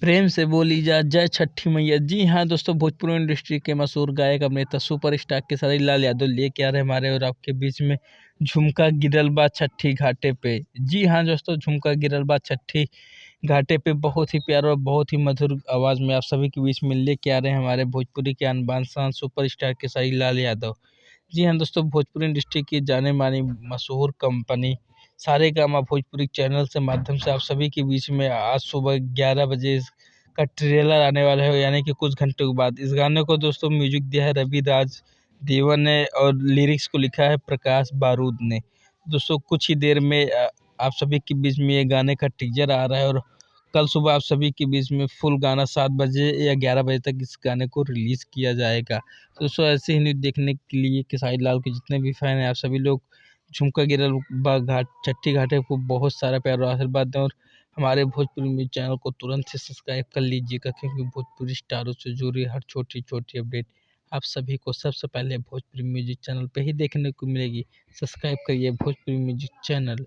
प्रेम से बोली जा जय छठी मैया। जी हाँ दोस्तों, भोजपुरी इंडस्ट्री के मशहूर गायक अभिनेता सुपरस्टार खेसारी लाल यादव लेके आ रहे हमारे और आपके बीच में झुमका गिरल बा छठी घाटे पे। जी हाँ दोस्तों, झुमका गिरल बा छठी घाटे पे बहुत ही प्यारा और बहुत ही मधुर आवाज में आप सभी के बीच में लेके आ रहे हैं हमारे भोजपुरी के अनबान शान सुपरस्टार खेसारी लाल यादव। जी हाँ दोस्तों, भोजपुरी इंडस्ट्री की जाने मानी मशहूर कंपनी सारेगामा भोजपुरी चैनल से माध्यम से आप सभी के बीच में आज सुबह 11 बजे का ट्रेलर आने वाला है, यानी कि कुछ घंटों के बाद। इस गाने को दोस्तों म्यूजिक दिया है रवि राज देवन ने और लिरिक्स को लिखा है प्रकाश बारूद ने। दोस्तों कुछ ही देर में आप सभी के बीच में ये गाने का टीजर आ रहा है और कल सुबह आप सभी के बीच में फुल गाना 7 बजे या 11 बजे तक इस गाने को रिलीज किया जाएगा। तो दोस्तों ऐसे ही न्यूज देखने के लिए खेसारी लाल के जितने भी फैन हैं, आप सभी लोग झुमका गिरल बा घाट छठी घाटे को बहुत सारा प्यार और आशीर्वाद दें और हमारे भोजपुरी न्यूज चैनल को तुरंत से सब्सक्राइब कर लीजिएगा, क्योंकि भोजपुरी स्टारों से जुड़ी हर छोटी छोटी अपडेट आप सभी को सबसे पहले भोजपुरी म्यूजिक चैनल पे ही देखने को मिलेगी। सब्सक्राइब करिए भोजपुरी म्यूजिक चैनल।